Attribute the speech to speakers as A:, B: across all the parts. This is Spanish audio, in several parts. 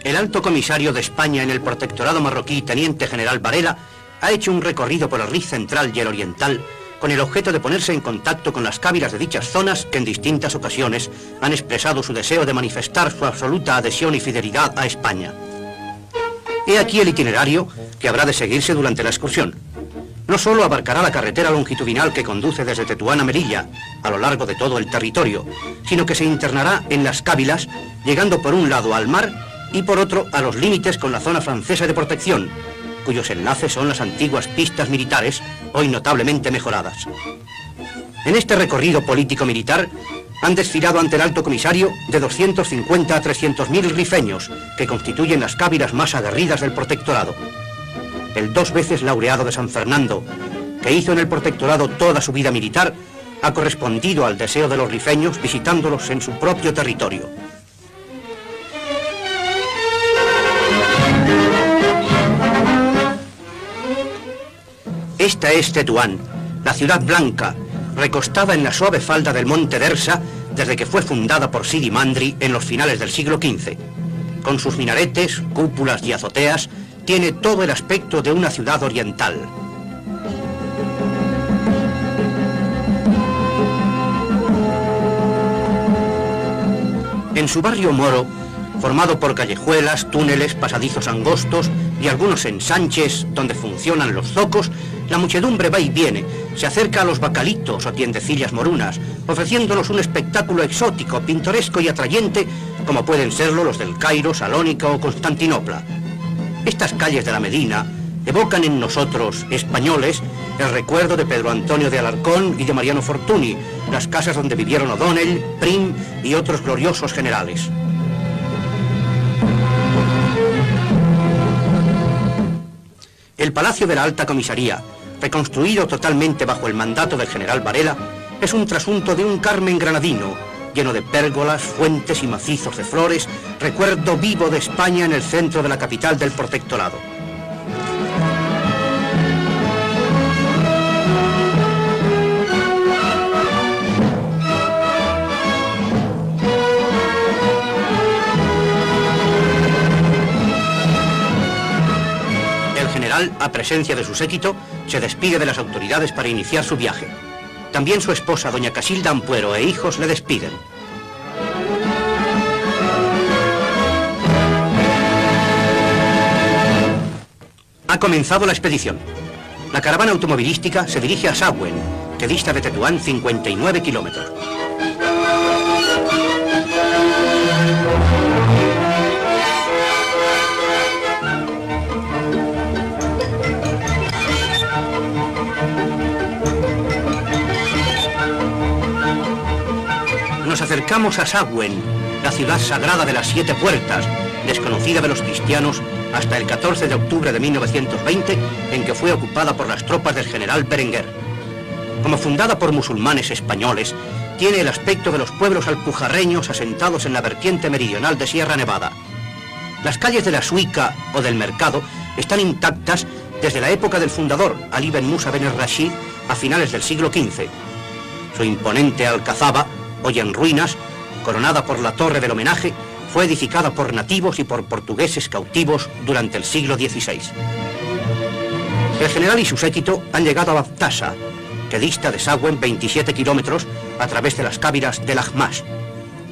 A: El alto comisario de España en el protectorado marroquí, teniente general Varela, ha hecho un recorrido por el Rif central y el oriental con el objeto de ponerse en contacto con las cábilas de dichas zonas que en distintas ocasiones han expresado su deseo de manifestar su absoluta adhesión y fidelidad a España. He aquí el itinerario que habrá de seguirse durante la excursión. No solo abarcará la carretera longitudinal que conduce desde Tetuán a Melilla, a lo largo de todo el territorio, sino que se internará en las cábilas, llegando por un lado al mar y por otro a los límites con la zona francesa de protección, cuyos enlaces son las antiguas pistas militares, hoy notablemente mejoradas. En este recorrido político-militar han desfilado ante el alto comisario de 250 a 300.000 rifeños, que constituyen las cábilas más aguerridas del protectorado. El 2 veces laureado de San Fernando, que hizo en el protectorado toda su vida militar, ha correspondido al deseo de los rifeños visitándolos en su propio territorio. Esta es Tetuán, la ciudad blanca, recostada en la suave falda del monte Dersa desde que fue fundada por Sidi Mandri en los finales del siglo XV. Con sus minaretes, cúpulas y azoteas, tiene todo el aspecto de una ciudad oriental. En su barrio moro, formado por callejuelas, túneles, pasadizos angostos y algunos ensanches donde funcionan los zocos, la muchedumbre va y viene, se acerca a los bacalitos o tiendecillas morunas, ofreciéndonos un espectáculo exótico, pintoresco y atrayente, como pueden serlo los del Cairo, Salónica o Constantinopla. Estas calles de la Medina evocan en nosotros, españoles, el recuerdo de Pedro Antonio de Alarcón y de Mariano Fortuny, las casas donde vivieron O'Donnell, Prim y otros gloriosos generales. El Palacio de la Alta Comisaría, reconstruido totalmente bajo el mandato del general Varela, es un trasunto de un Carmen granadino, lleno de pérgolas, fuentes y macizos de flores, recuerdo vivo de España en el centro de la capital del protectorado. A presencia de su séquito, se despide de las autoridades para iniciar su viaje. También su esposa, doña Casilda Ampuero, e hijos le despiden. Ha comenzado la expedición. La caravana automovilística se dirige a Sahagún, que dista de Tetuán 59 kilómetros. Nos acercamos a Sahagún, la ciudad sagrada de las 7 puertas, desconocida de los cristianos hasta el 14 de octubre de 1920, en que fue ocupada por las tropas del general Berenguer. Como fundada por musulmanes españoles, tiene el aspecto de los pueblos alpujarreños asentados en la vertiente meridional de Sierra Nevada. Las calles de la Suica o del Mercado están intactas desde la época del fundador, Ali Ben Musa Ben el-Rashid, a finales del siglo XV. Su imponente alcazaba, hoy en ruinas, coronada por la torre del homenaje, fue edificada por nativos y por portugueses cautivos durante el siglo XVI. El general y su séquito han llegado a Baptasa, que dista de Sahagún 27 kilómetros a través de las cábilas del Ahmas.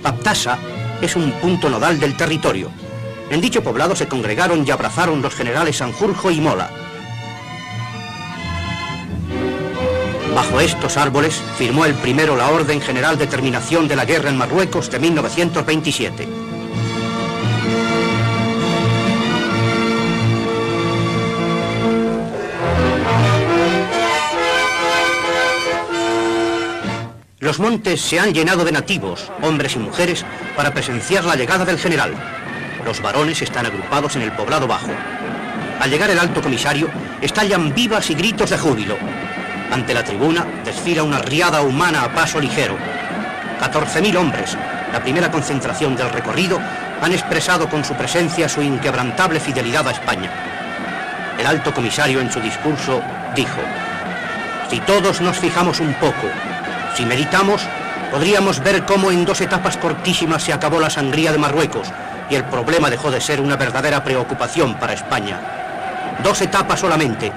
A: Baptasa es un punto nodal del territorio. En dicho poblado se congregaron y abrazaron los generales Sanjurjo y Mola. Bajo estos árboles firmó el primero la Orden General de Terminación de la Guerra en Marruecos de 1927. Los montes se han llenado de nativos, hombres y mujeres, para presenciar la llegada del general. Los varones están agrupados en el poblado bajo. Al llegar el alto comisario, estallan vivas y gritos de júbilo. Ante la tribuna desfila una riada humana a paso ligero. 14.000 hombres, la primera concentración del recorrido, han expresado con su presencia su inquebrantable fidelidad a España. El alto comisario en su discurso dijo: si todos nos fijamos un poco, si meditamos, podríamos ver cómo en 2 etapas cortísimas se acabó la sangría de Marruecos y el problema dejó de ser una verdadera preocupación para España. 2 etapas solamente,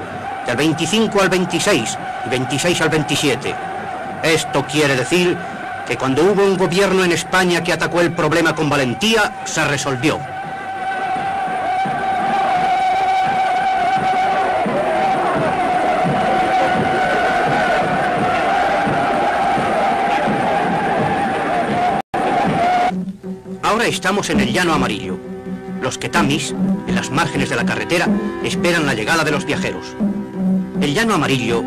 A: del 25 al 26 y 26 al 27. Esto quiere decir que cuando hubo un gobierno en España que atacó el problema con valentía, se resolvió. Ahora estamos en el Llano Amarillo. Los quetamis, en las márgenes de la carretera, esperan la llegada de los viajeros. El Llano Amarillo,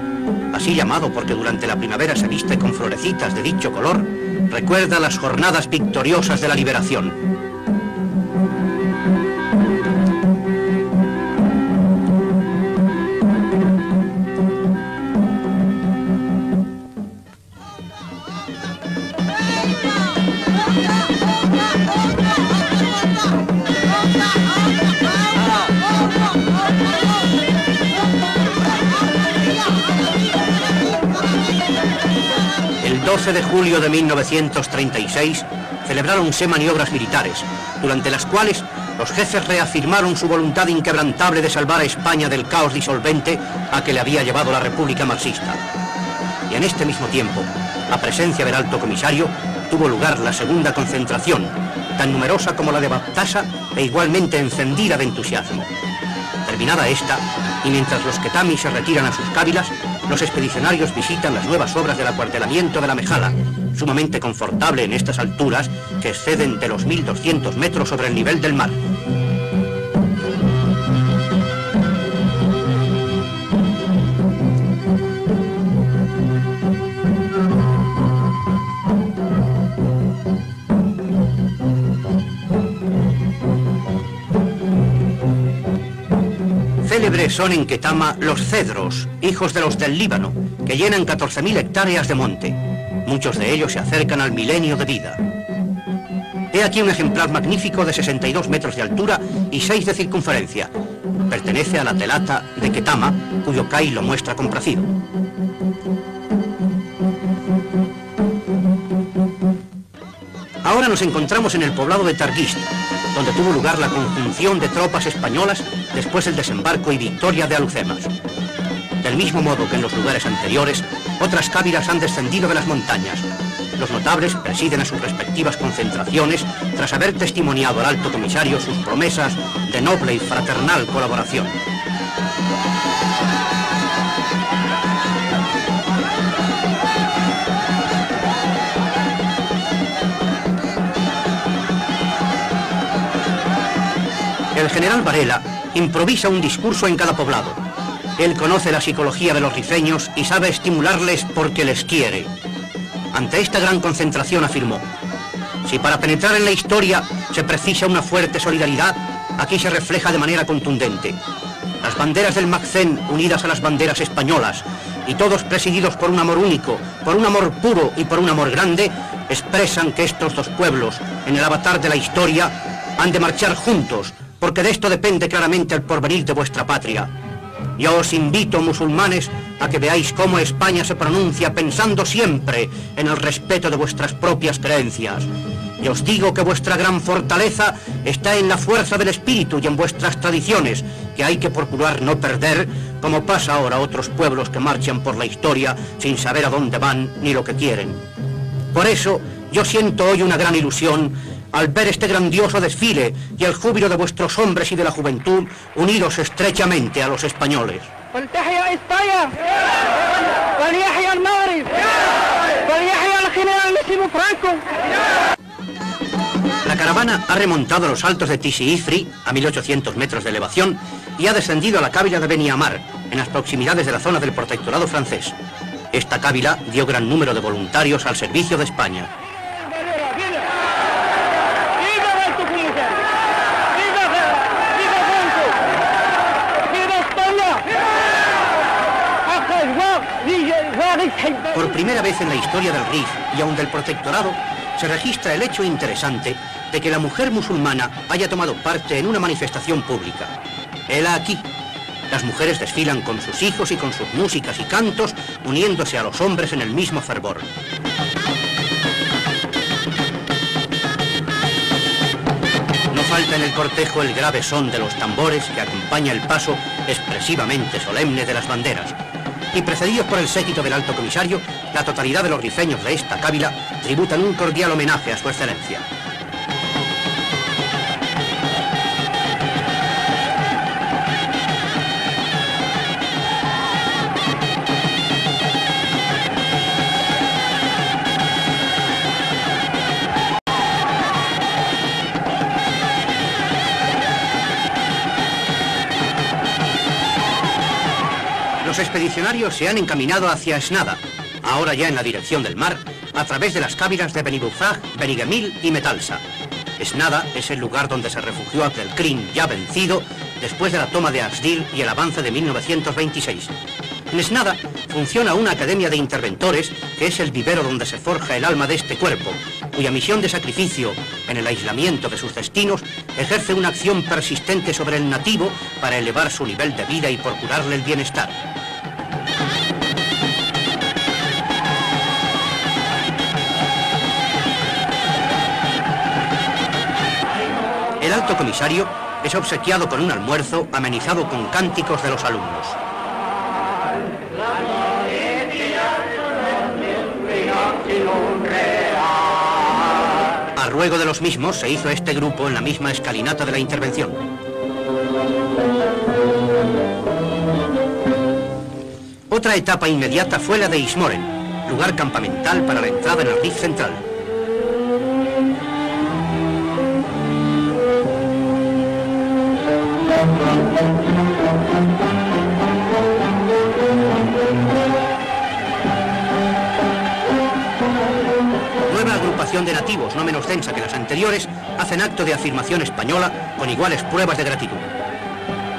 A: así llamado porque durante la primavera se viste con florecitas de dicho color, recuerda las jornadas victoriosas de la liberación. El 12 de julio de 1936 celebráronse maniobras militares, durante las cuales los jefes reafirmaron su voluntad inquebrantable de salvar a España del caos disolvente a que le había llevado la República marxista. Y en este mismo tiempo, a presencia del alto comisario, tuvo lugar la segunda concentración, tan numerosa como la de Baptasa e igualmente encendida de entusiasmo. Terminada esta, y mientras los quetamis se retiran a sus cávilas, los expedicionarios visitan las nuevas obras del acuartelamiento de la Mejala, sumamente confortable en estas alturas que exceden de los 1.200 metros sobre el nivel del mar. Célebres son en Ketama los cedros, hijos de los del Líbano, que llenan 14.000 hectáreas de monte. Muchos de ellos se acercan al milenio de vida. He aquí un ejemplar magnífico de 62 metros de altura y 6 de circunferencia. Pertenece a la telata de Ketama, cuyo CAI lo muestra complacido. Ahora nos encontramos en el poblado de Targuist, donde tuvo lugar la conjunción de tropas españolas después del desembarco y victoria de Alucemas. Del mismo modo que en los lugares anteriores, otras cávilas han descendido de las montañas. Los notables presiden a sus respectivas concentraciones tras haber testimoniado al alto comisario sus promesas de noble y fraternal colaboración. El general Varela improvisa un discurso en cada poblado. Él conoce la psicología de los rifeños y sabe estimularles porque les quiere. Ante esta gran concentración afirmó: si para penetrar en la historia se precisa una fuerte solidaridad, aquí se refleja de manera contundente. Las banderas del Magcén unidas a las banderas españolas, y todos presididos por un amor único, por un amor puro y por un amor grande, expresan que estos dos pueblos, en el avatar de la historia, han de marchar juntos, porque de esto depende claramente el porvenir de vuestra patria. Yo os invito, musulmanes, a que veáis cómo España se pronuncia pensando siempre en el respeto de vuestras propias creencias. Y os digo que vuestra gran fortaleza está en la fuerza del espíritu y en vuestras tradiciones, que hay que procurar no perder, como pasa ahora a otros pueblos que marchan por la historia sin saber a dónde van ni lo que quieren. Por eso, yo siento hoy una gran ilusión al ver este grandioso desfile y el júbilo de vuestros hombres y de la juventud unidos estrechamente a los españoles. La caravana ha remontado los altos de Tizi Ifri, a 1.800 metros de elevación, y ha descendido a la cávila de Beni Amar, en las proximidades de la zona del protectorado francés. Esta cávila dio gran número de voluntarios al servicio de España. Por primera vez en la historia del Rif y aun del protectorado, se registra el hecho interesante de que la mujer musulmana haya tomado parte en una manifestación pública. Hela aquí. Las mujeres desfilan con sus hijos y con sus músicas y cantos, uniéndose a los hombres en el mismo fervor. No falta en el cortejo el grave son de los tambores que acompaña el paso expresivamente solemne de las banderas. Y precedidos por el séquito del alto comisario, la totalidad de los rifeños de esta cábila tributan un cordial homenaje a su excelencia. Los expedicionarios se han encaminado hacia Esnada, ahora ya en la dirección del mar, a través de las cábilas de Benibufaj, Benigemil y Metalsa. Esnada es el lugar donde se refugió Abdelkrim, ya vencido, después de la toma de Asdil y el avance de 1926. En Esnada funciona una academia de interventores, que es el vivero donde se forja el alma de este cuerpo, cuya misión de sacrificio, en el aislamiento de sus destinos, ejerce una acción persistente sobre el nativo para elevar su nivel de vida y procurarle el bienestar. El alto comisario es obsequiado con un almuerzo amenizado con cánticos de los alumnos. A ruego de los mismos se hizo este grupo en la misma escalinata de la intervención. Otra etapa inmediata fue la de Ismoren, lugar campamental para la entrada en el Rif central. Nueva agrupación de nativos, no menos densa que las anteriores, hacen acto de afirmación española con iguales pruebas de gratitud.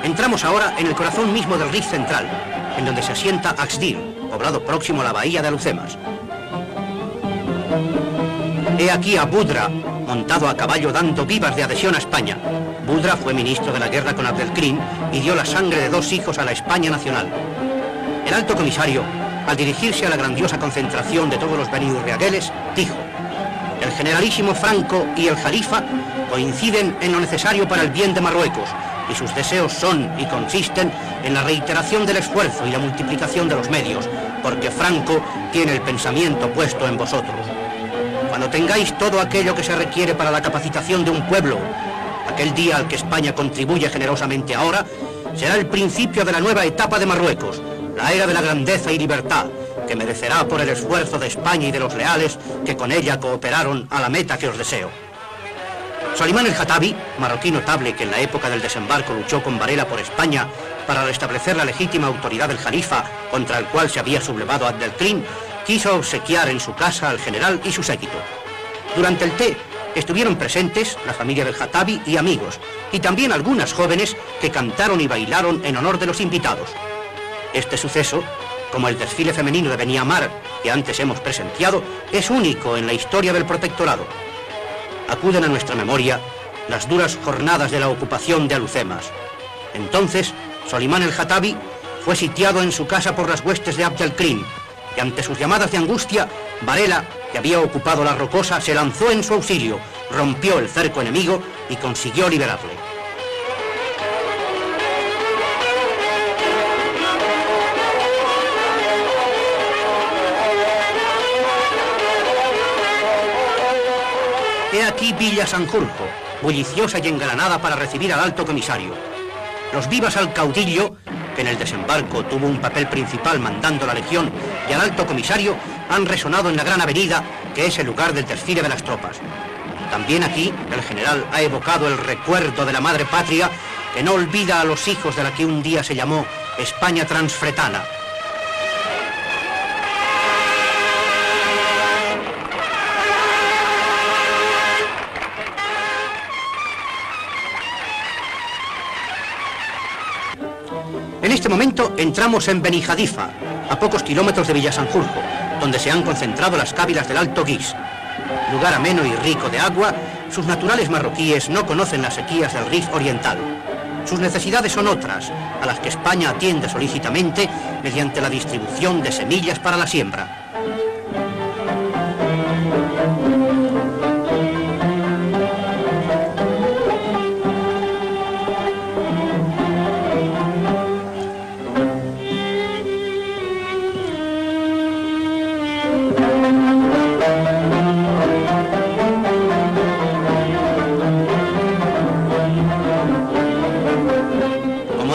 A: Entramos ahora en el corazón mismo del Rif central, en donde se asienta Axdir, poblado próximo a la bahía de Alucemas. He aquí a Budra, montado a caballo dando vivas de adhesión a España. Budra fue ministro de la guerra con Abdelkrim y dio la sangre de 2 hijos a la España nacional. El alto comisario, al dirigirse a la grandiosa concentración de todos los beniurriagueles, dijo: el generalísimo Franco y el Jalifa coinciden en lo necesario para el bien de Marruecos, y sus deseos son y consisten en la reiteración del esfuerzo y la multiplicación de los medios, porque Franco tiene el pensamiento puesto en vosotros. Cuando tengáis todo aquello que se requiere para la capacitación de un pueblo, aquel día al que España contribuye generosamente ahora, será el principio de la nueva etapa de Marruecos, la era de la grandeza y libertad, que merecerá por el esfuerzo de España y de los leales que con ella cooperaron a la meta que os deseo. Solimán el-Jatabi, marroquí notable que en la época del desembarco luchó con Varela por España para restablecer la legítima autoridad del Jalifa contra el cual se había sublevado Abdelkrim, quiso obsequiar en su casa al general y su séquito. Durante el té estuvieron presentes la familia del Jatabi y amigos, y también algunas jóvenes que cantaron y bailaron en honor de los invitados. Este suceso, como el desfile femenino de Beni Amar que antes hemos presenciado, es único en la historia del protectorado. Acuden a nuestra memoria las duras jornadas de la ocupación de Alucemas. Entonces, Solimán el-Jatabi fue sitiado en su casa por las huestes de Abdelkrim, y ante sus llamadas de angustia, Varela, que había ocupado la rocosa, se lanzó en su auxilio, rompió el cerco enemigo y consiguió liberarle. He aquí Villa Sanjurjo, bulliciosa y engalanada para recibir al alto comisario. Los vivas al caudillo, que en el desembarco tuvo un papel principal mandando la legión, y al alto comisario, han resonado en la gran avenida, que es el lugar del desfile de las tropas. También aquí, el general ha evocado el recuerdo de la madre patria, que no olvida a los hijos de la que un día se llamó España transfretana. En este momento entramos en Benijadifa, a pocos kilómetros de Villasanjurjo, donde se han concentrado las cávilas del Alto Guix. Lugar ameno y rico de agua, sus naturales marroquíes no conocen las sequías del Rif oriental. Sus necesidades son otras, a las que España atiende solícitamente mediante la distribución de semillas para la siembra.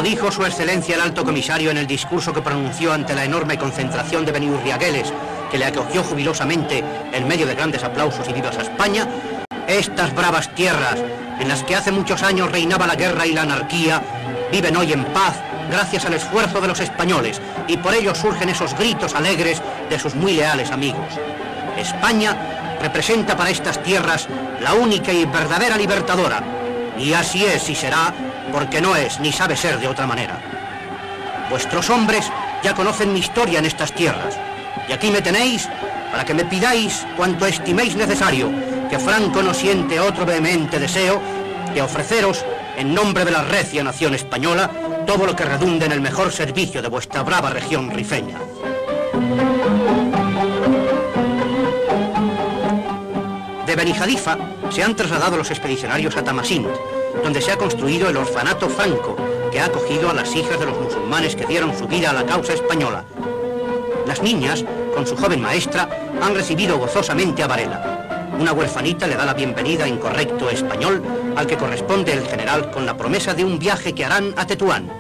A: Dijo Su Excelencia el Alto Comisario en el discurso que pronunció ante la enorme concentración de beniurriagueles que le acogió jubilosamente en medio de grandes aplausos y vivas a España: estas bravas tierras, en las que hace muchos años reinaba la guerra y la anarquía, viven hoy en paz gracias al esfuerzo de los españoles, y por ello surgen esos gritos alegres de sus muy leales amigos. España representa para estas tierras la única y verdadera libertadora, y así es y será, porque no es ni sabe ser de otra manera. Vuestros hombres ya conocen mi historia en estas tierras, y aquí me tenéis para que me pidáis cuanto estiméis necesario, que Franco no siente otro vehemente deseo que ofreceros, en nombre de la recia nación española, todo lo que redunde en el mejor servicio de vuestra brava región rifeña. De Benijadifa se han trasladado los expedicionarios a Tamasint, donde se ha construido el orfanato Franco, que ha acogido a las hijas de los musulmanes que dieron su vida a la causa española. Las niñas, con su joven maestra, han recibido gozosamente a Varela. Una huerfanita le da la bienvenida en correcto español, al que corresponde el general con la promesa de un viaje que harán a Tetuán.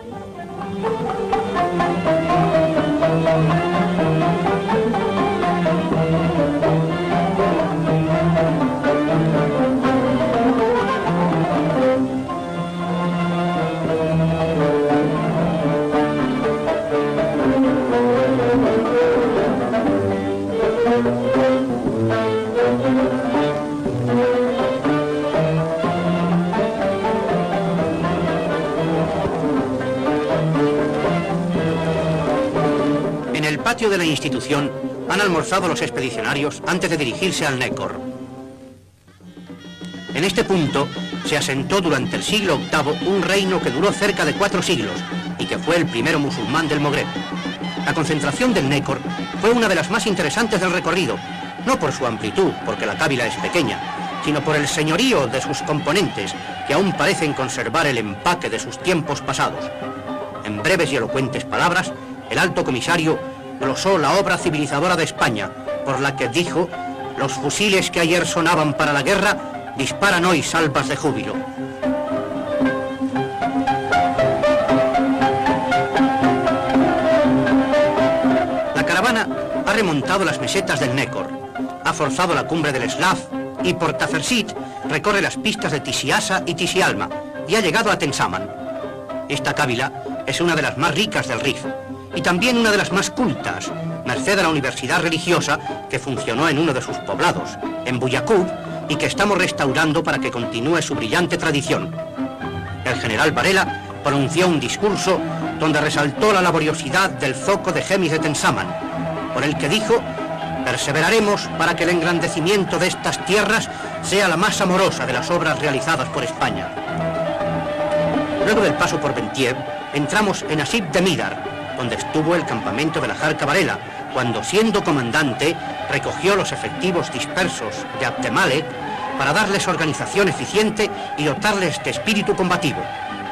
A: En el patio de la institución han almorzado los expedicionarios antes de dirigirse al Nécor. En este punto se asentó durante el siglo VIII un reino que duró cerca de 4 siglos y que fue el primero musulmán del Magreb. La concentración del Nécor fue una de las más interesantes del recorrido, no por su amplitud, porque la cávila es pequeña, sino por el señorío de sus componentes, que aún parecen conservar el empaque de sus tiempos pasados. En breves y elocuentes palabras, el Alto Comisario glosó la obra civilizadora de España, por la que dijo: los fusiles que ayer sonaban para la guerra disparan hoy salvas de júbilo. La caravana ha remontado las mesetas del Nécor, ha forzado la cumbre del Eslaf y por Tafersit recorre las pistas de Tisiasa y Tisialma y ha llegado a Tensaman. Esta cávila es una de las más ricas del Rif y también una de las más cultas, merced a la universidad religiosa que funcionó en uno de sus poblados, en Buyacub, y que estamos restaurando para que continúe su brillante tradición. El general Varela pronunció un discurso donde resaltó la laboriosidad del zoco de Gemis de Tensaman, por el que dijo: perseveraremos para que el engrandecimiento de estas tierras sea la más amorosa de las obras realizadas por España. Luego del paso por Bentiev, entramos en Asib de Midar, donde estuvo el campamento de la Jarca Varela, cuando, siendo comandante, recogió los efectivos dispersos de Abdemalek para darles organización eficiente y dotarles de espíritu combativo.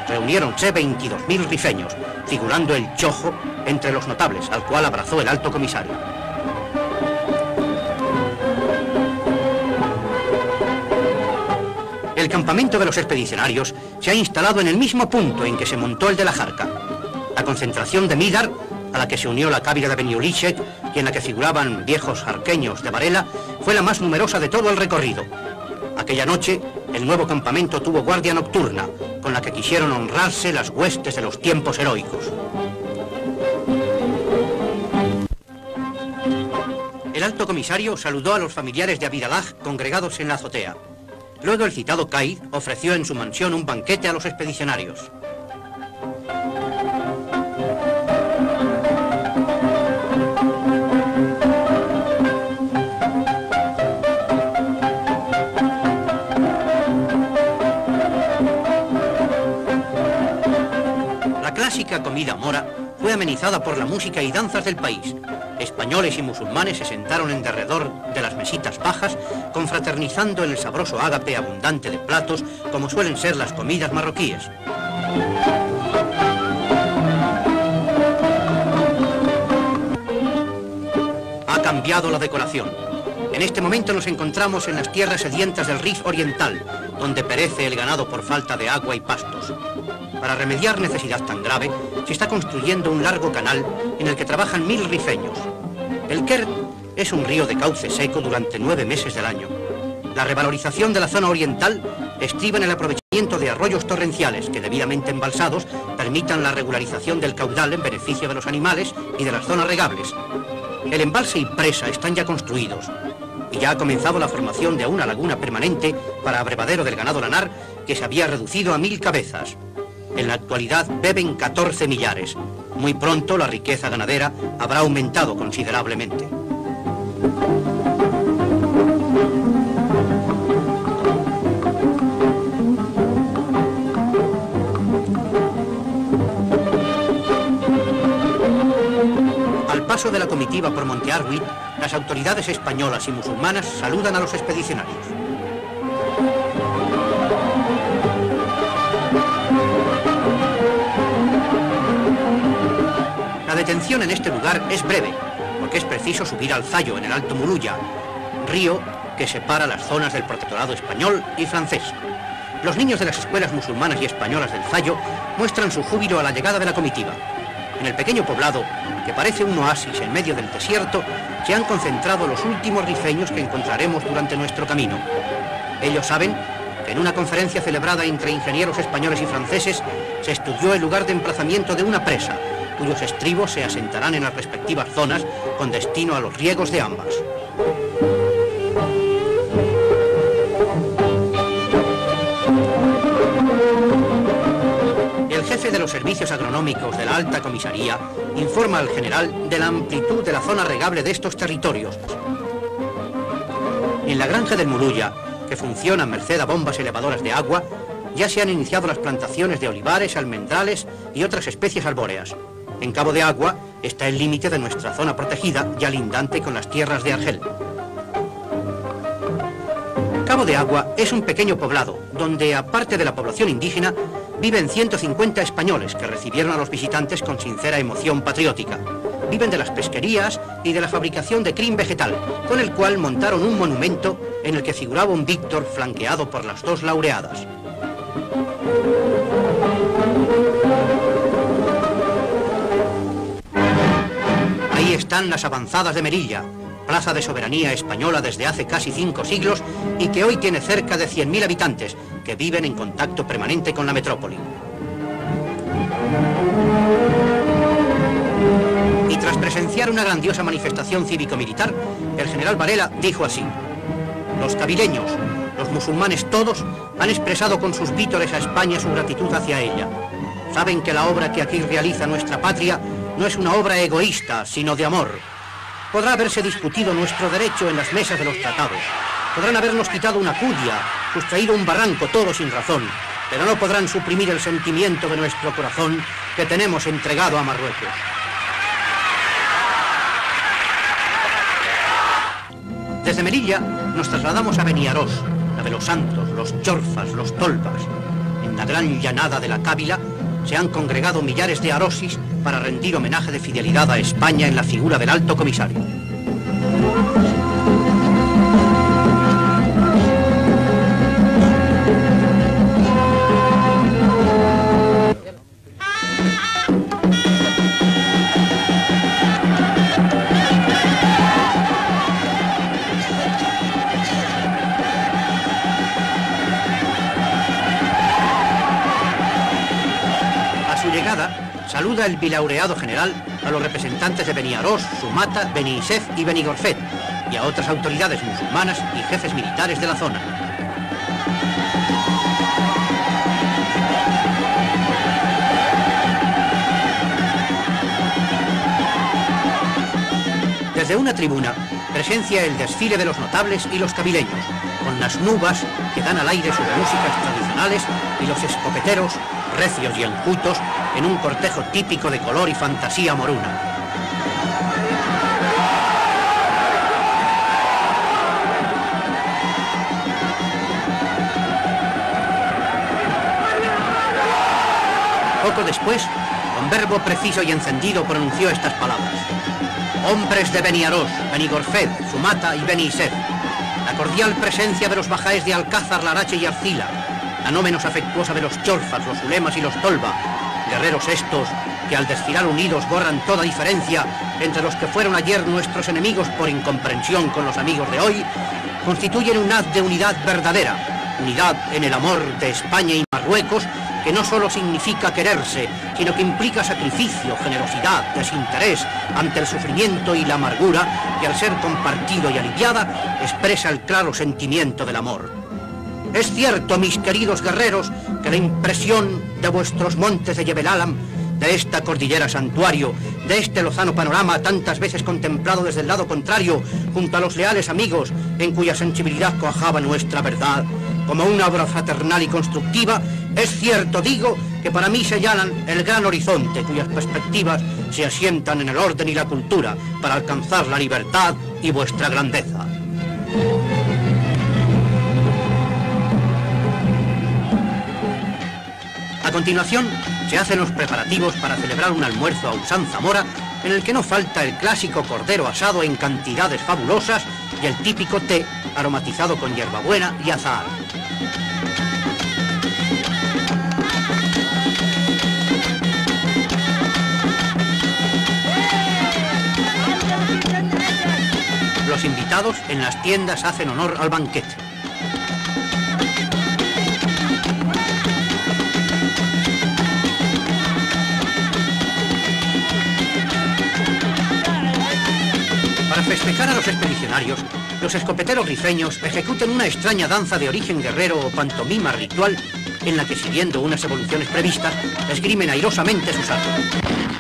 A: Reuniéronse 22.000 rifeños, figurando el Chojo entre los notables, al cual abrazó el Alto Comisario. El campamento de los expedicionarios se ha instalado en el mismo punto en que se montó el de la Jarca. La concentración de Midar, a la que se unió la cávila de Beniulichek y en la que figuraban viejos jarqueños de Varela, fue la más numerosa de todo el recorrido. Aquella noche, el nuevo campamento tuvo guardia nocturna, con la que quisieron honrarse las huestes de los tiempos heroicos. El Alto Comisario saludó a los familiares de Abidalaj congregados en la azotea. Luego el citado Caid ofreció en su mansión un banquete a los expedicionarios. típica comida mora fue amenizada por la música y danzas del país. Españoles y musulmanes se sentaron en derredor de las mesitas bajas, confraternizando en el sabroso ágape abundante de platos, como suelen ser las comidas marroquíes. Ha cambiado la decoración. En este momento nos encontramos en las tierras sedientas del Rif Oriental, donde perece el ganado por falta de agua y pastos. Para remediar necesidad tan grave, se está construyendo un largo canal en el que trabajan 1000 rifeños. El Kert es un río de cauce seco durante 9 meses del año. La revalorización de la zona oriental estriba en el aprovechamiento de arroyos torrenciales que, debidamente embalsados, permitan la regularización del caudal en beneficio de los animales y de las zonas regables. El embalse y presa están ya construidos y ya ha comenzado la formación de una laguna permanente para abrevadero del ganado lanar que se había reducido a 1000 cabezas. En la actualidad beben 14 millares. Muy pronto la riqueza ganadera habrá aumentado considerablemente. Al paso de la comitiva por Monte Arwi, las autoridades españolas y musulmanas saludan a los expedicionarios. La detención en este lugar es breve, porque es preciso subir al Zayo, en el Alto Muluya, río que separa las zonas del protectorado español y francés. Los niños de las escuelas musulmanas y españolas del Zayo muestran su júbilo a la llegada de la comitiva. En el pequeño poblado, que parece un oasis en medio del desierto, se han concentrado los últimos rifeños que encontraremos durante nuestro camino. Ellos saben que en una conferencia celebrada entre ingenieros españoles y franceses se estudió el lugar de emplazamiento de una presa, cuyos estribos se asentarán en las respectivas zonas con destino a los riegos de ambas. El jefe de los servicios agronómicos de la Alta Comisaría informa al general de la amplitud de la zona regable de estos territorios. En la granja del Muluya, que funciona merced a bombas elevadoras de agua, ya se han iniciado las plantaciones de olivares, almendrales y otras especies arbóreas. En Cabo de Agua está el límite de nuestra zona protegida, ya lindante con las tierras de Argel. Cabo de Agua es un pequeño poblado, donde, aparte de la población indígena, viven 150 españoles que recibieron a los visitantes con sincera emoción patriótica. Viven de las pesquerías y de la fabricación de crin vegetal, con el cual montaron un monumento en el que figuraba un Víctor flanqueado por las 2 laureadas. Ahí están las avanzadas de Melilla, plaza de soberanía española desde hace casi 5 siglos y que hoy tiene cerca de 100.000 habitantes que viven en contacto permanente con la metrópoli. Y tras presenciar una grandiosa manifestación cívico-militar, el general Varela dijo así: los cabileños, los musulmanes todos, han expresado con sus vítores a España su gratitud hacia ella. Saben que la obra que aquí realiza nuestra patria no es una obra egoísta, sino de amor. Podrá haberse discutido nuestro derecho en las mesas de los tratados. Podrán habernos quitado una cudia, sustraído un barranco, todo sin razón, pero no podrán suprimir el sentimiento de nuestro corazón que tenemos entregado a Marruecos. Desde Melilla nos trasladamos a Beniarós, la de los Santos, los Chorfas, los Tolbas. En la gran llanada de la Cávila se han congregado millares de arosis para rendir homenaje de fidelidad a España en la figura del Alto Comisario. Saluda el bilaureado general a los representantes de Beniarós, Sumata, Beni Isef y Benigorfet y a otras autoridades musulmanas y jefes militares de la zona. Desde una tribuna presencia el desfile de los notables y los cabileños, con las nubas que dan al aire sus músicas tradicionales y los escopeteros recios y enjutos, en un cortejo típico de color y fantasía moruna. Poco después, con verbo preciso y encendido, pronunció estas palabras: hombres de Beniarós, Benigorfed, Sumata y Benisef, la cordial presencia de los bajáes de Alcázar, Larache y Arcila, la no menos afectuosa de los Cholfas, los Ulemas y los Tolba, guerreros estos que al desfilar unidos borran toda diferencia entre los que fueron ayer nuestros enemigos por incomprensión con los amigos de hoy, constituyen un haz de unidad verdadera, unidad en el amor de España y Marruecos, que no solo significa quererse, sino que implica sacrificio, generosidad, desinterés ante el sufrimiento y la amargura, que al ser compartido y aliviada, expresa el claro sentimiento del amor. Es cierto, mis queridos guerreros, que la impresión de vuestros montes de Jebel Alam, de esta cordillera santuario, de este lozano panorama tantas veces contemplado desde el lado contrario, junto a los leales amigos en cuya sensibilidad cuajaba nuestra verdad, como una obra fraternal y constructiva, es cierto, digo, que para mí señalan el gran horizonte cuyas perspectivas se asientan en el orden y la cultura para alcanzar la libertad y vuestra grandeza. A continuación, se hacen los preparativos para celebrar un almuerzo a usanza mora, en el que no falta el clásico cordero asado en cantidades fabulosas y el típico té aromatizado con hierbabuena y azahar. Los invitados en las tiendas hacen honor al banquete. Para festejar a los expedicionarios, los escopeteros rifeños ejecutan una extraña danza de origen guerrero o pantomima ritual en la que, siguiendo unas evoluciones previstas, esgrimen airosamente sus armas.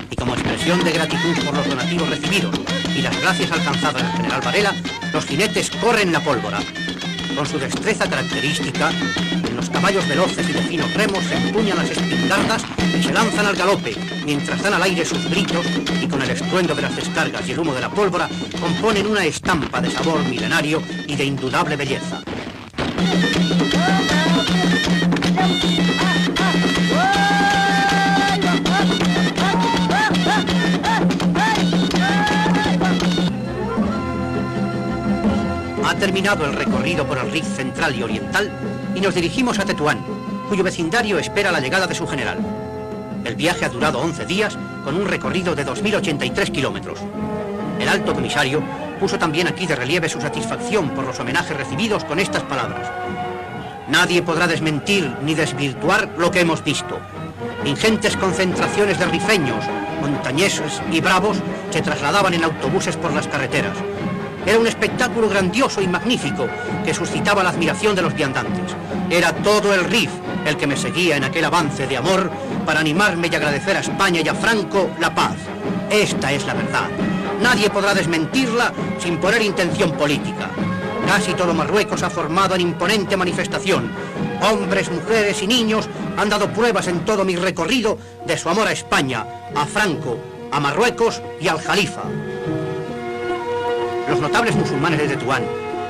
A: Y como expresión de gratitud por los donativos recibidos y las gracias alcanzadas al general Varela, los jinetes corren la pólvora. Con su destreza característica, en los caballos veloces y de finos remos se empuñan las espingardas y se lanzan al galope, mientras dan al aire sus gritos y con el estruendo de las descargas y el humo de la pólvora componen una estampa de sabor milenario y de indudable belleza. Ha terminado el recorrido por el Rif central y oriental y nos dirigimos a Tetuán, cuyo vecindario espera la llegada de su general. El viaje ha durado 11 días con un recorrido de 2.083 kilómetros. El alto comisario puso también aquí de relieve su satisfacción por los homenajes recibidos con estas palabras: nadie podrá desmentir ni desvirtuar lo que hemos visto. Ingentes concentraciones de rifeños, montañeses y bravos se trasladaban en autobuses por las carreteras. Era un espectáculo grandioso y magnífico que suscitaba la admiración de los viandantes. Era todo el Rif el que me seguía en aquel avance de amor para animarme y agradecer a España y a Franco la paz. Esta es la verdad. Nadie podrá desmentirla sin poner intención política. Casi todo Marruecos ha formado en imponente manifestación. Hombres, mujeres y niños han dado pruebas en todo mi recorrido de su amor a España, a Franco, a Marruecos y al Jalifa. Los notables musulmanes de Tetuán,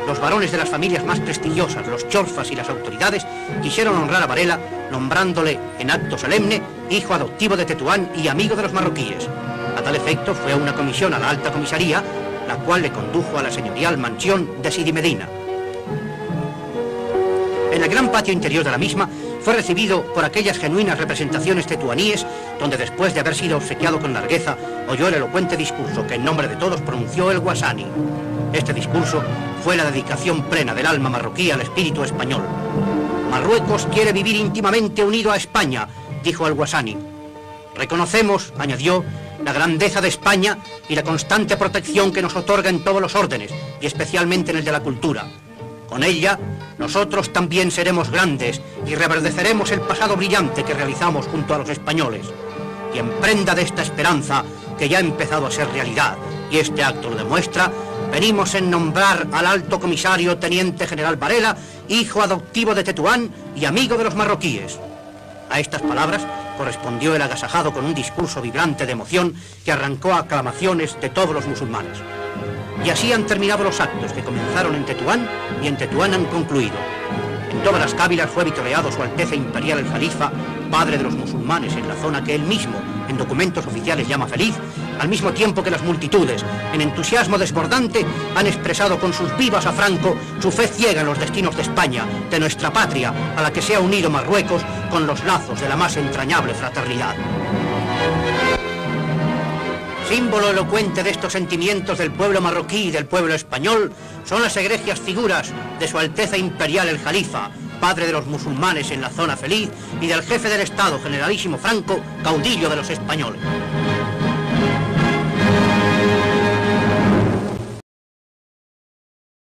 A: los varones de las familias más prestigiosas, los cholfas y las autoridades, quisieron honrar a Varela nombrándole en acto solemne hijo adoptivo de Tetuán y amigo de los marroquíes. A tal efecto fue una comisión a la alta comisaría, la cual le condujo a la señorial mansión de Sidi Medina. En el gran patio interior de la misma fue recibido por aquellas genuinas representaciones tetuaníes, donde después de haber sido obsequiado con largueza, oyó el elocuente discurso que en nombre de todos pronunció el Guasani. Este discurso fue la dedicación plena del alma marroquí al espíritu español. Marruecos quiere vivir íntimamente unido a España, dijo el Guasani. Reconocemos, añadió, la grandeza de España y la constante protección que nos otorga en todos los órdenes, y especialmente en el de la cultura. Con ella, nosotros también seremos grandes y reverdeceremos el pasado brillante que realizamos junto a los españoles. Y en prenda de esta esperanza, que ya ha empezado a ser realidad, y este acto lo demuestra, venimos en nombrar al alto comisario teniente general Varela, hijo adoptivo de Tetuán y amigo de los marroquíes. A estas palabras, correspondió el agasajado con un discurso vibrante de emoción que arrancó a aclamaciones de todos los musulmanes. Y así han terminado los actos que comenzaron en Tetuán y en Tetuán han concluido. En todas las cávilas fue vitoreado Su Alteza Imperial el Jalifa, padre de los musulmanes en la zona que él mismo, en documentos oficiales, llama feliz, al mismo tiempo que las multitudes, en entusiasmo desbordante, han expresado con sus vivas a Franco su fe ciega en los destinos de España, de nuestra patria, a la que se ha unido Marruecos con los lazos de la más entrañable fraternidad. Símbolo elocuente de estos sentimientos del pueblo marroquí y del pueblo español son las egregias figuras de Su Alteza Imperial el Jalifa, padre de los musulmanes en la zona feliz, y del jefe del Estado, generalísimo Franco, caudillo de los españoles.